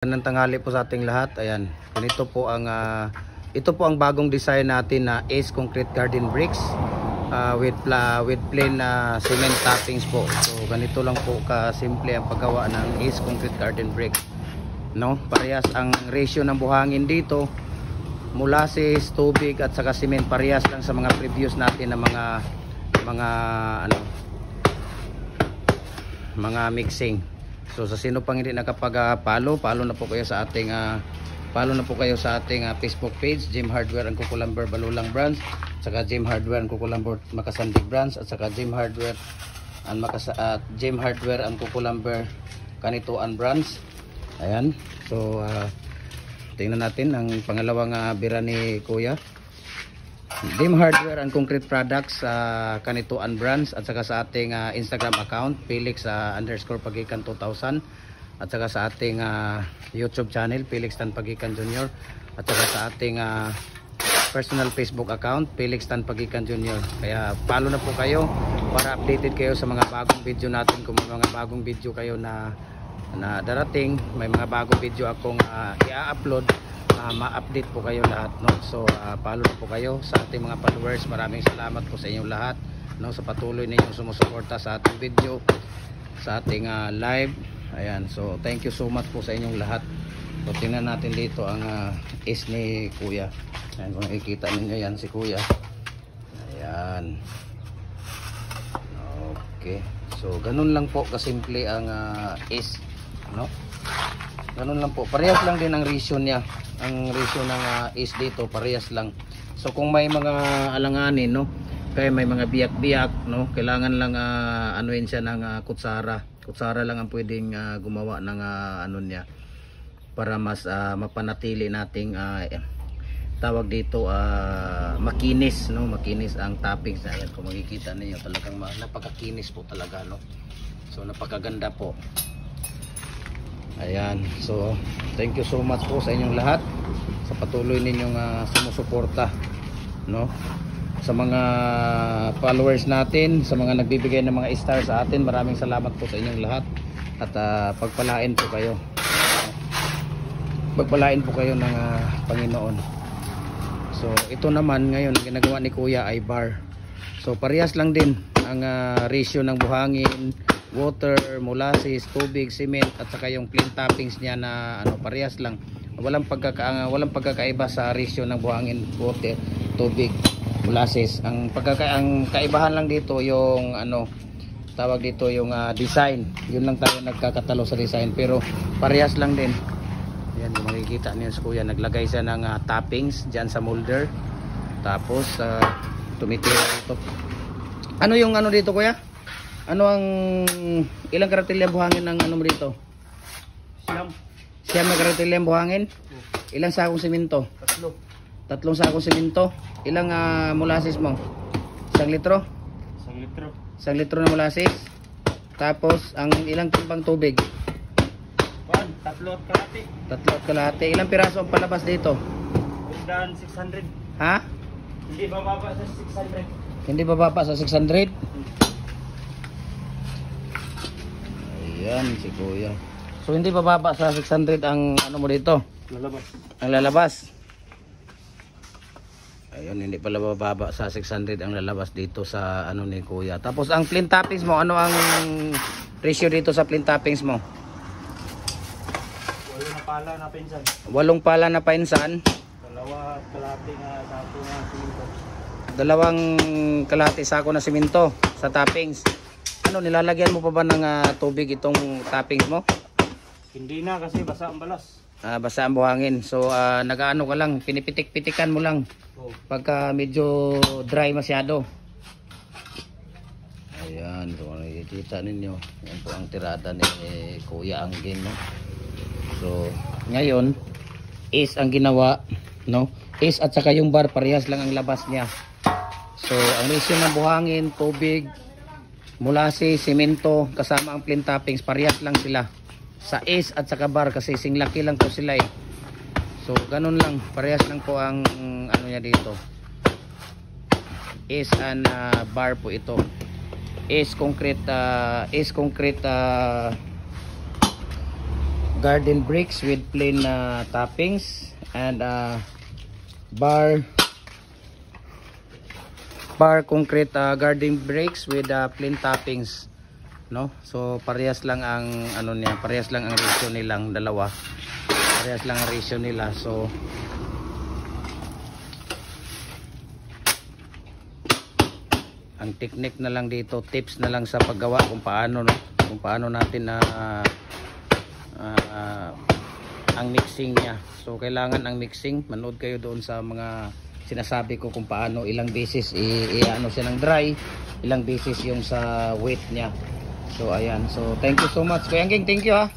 Ng tanghali po sa ating lahat. Ayan, ganito po ang ito po ang bagong design natin na Ace Concrete Garden Bricks with plain cement toppings po. So ganito lang po kasimple ang paggawa ng Ace Concrete Garden Bricks, no? Parehas ang ratio ng buhangin dito, molasses, tubig at saka cement, parehas lang sa mga previous natin na mga mixing. So sa sino pang hindi nakapag-follow, follow na po kayo sa ating Facebook page, Gem Hardware and Kukulamber Balulang Branch, at saka Gem Hardware and Kukulamber Makasandig Branch, at saka Gem Hardware and Kukulamber Kanituan Branch. Ayan. So tingnan natin ang pangalawang bira ni Kuya. Gem Hardware and Concrete Products Kanituan Branch, at saka sa ating Instagram account Felix _Pagikan 2000, at saka sa ating YouTube channel Felix Tan Pagikan Jr., at saka sa ating personal Facebook account Felix Tan Pagikan Jr. Kaya follow na po kayo para updated kayo sa mga bagong video natin. Kung may mga bagong video kayo na darating, may mga bagong video akong i-upload, ma-update po kayo lahat, no? So follow na po kayo sa ating mga followers. Maraming salamat po sa inyong lahat, no, sa patuloy ninyong sumusuporta sa ating video, sa ating live. Ayan, so thank you so much po sa inyong lahat. So tingnan natin dito ang is ni Kuya. Ayan, kung nakikita ninyo, yan si Kuya. Ayan, okay. So ganun lang po kasimple ang is, no? Ganun lang po, parehas lang din ang ratio niya. Ang ratio ng is dito parehas lang. So kung may mga alanganin, no, kaya may mga biyak-biyak, no, kailangan lang anuin siya ng kutsara lang ang pwedeng gumawa ng ano niya, para mas mapanatili nating tawag dito makinis, no, makinis ang toppings. Ayan, kung makikita niyo talagang napakakinis po talaga, no. So napakaganda po. Ayan, so thank you so much po sa inyong lahat, sa patuloy ninyong sumusuporta, no, sa mga followers natin, sa mga nagbibigay ng mga star sa atin. Maraming salamat po sa inyong lahat, at pagpalain po kayo ng Panginoon. So ito naman ngayon ang ginagawa ni Kuya ay bar. So parehas lang din ang ratio ng buhangin, water, molasses, tubig, cement, at saka yung plain toppings niya na parehas lang. Walang pagkakaiba sa ratio ng buhangin, water, tubig, molasses. Ang kaibahan lang dito yung tawag dito yung design. Yun lang tayo nagkakatalo sa design, pero parehas lang din. Yan, kung makikita niyo si Kuya, naglagay siya ng toppings diyan sa molder. Tapos tumitira ito. Ano yung dito, Kuya? Ano ang ilang karatilya buhangin ng mo dito? Siyam na karatilya buhangin? Ilang sakong simento? Tatlong sakong simento. Ilang molasses mo? 1 litro? 1 litro na molasses. Tapos ang ilang timbang tubig? 3 at kalahati. Ilang piraso ang palabas dito? 600. Ha? Hindi bababa sa 600. Hindi bababa sa 600? Ayan si Kuya. So hindi bababa sa 600 ang mo dito? Ang lalabas. Ayun, hindi pala bababa sa 600 ang lalabas dito sa ni Kuya. Tapos ang plain toppings mo, ano ang ratio dito sa plain toppings mo? 8 pala na pinsan. 8 pala na pinsan. 2 kalahati sako na na simento sa toppings. Nilalagyan mo pa ba ng tubig itong toppings mo? Hindi na, kasi basa ang balas. Basa ang buhangin. So nagaano ka lang, pinipitik-pitikan mo lang. Pagka medyo dry masyado. Ayan, kung nakikita ninyo, yan po ang tirada ni Kuya Angin, no? So ngayon is ang ginawa, no? Is at saka yung bar parehas lang ang labas niya. So ang ratio ng buhangin, tubig, molasses, semento, kasama ang plain toppings, parehas lang sila sa is at saka bar, kasi singlaki lang po sila eh. So ganun lang, parehas lang po ang niya dito. Is and bar po ito. Is concrete garden bricks with plain toppings, and bar concrete garden bricks with plain toppings, no? So parehas lang ang ano niya, parehas lang ang ratio nilang dalawa, parehas lang ang ratio nila. So ang technique na lang dito, tips na lang sa paggawa kung paano, no? Kung paano natin na ang mixing niya. So kailangan ang mixing, manood kayo doon sa mga sinasabi ko kung paano, ilang beses i-ano siya ng dry, ilang beses yung sa weight niya. So ayan, so thank you so much Kuya Angking, thank you ha.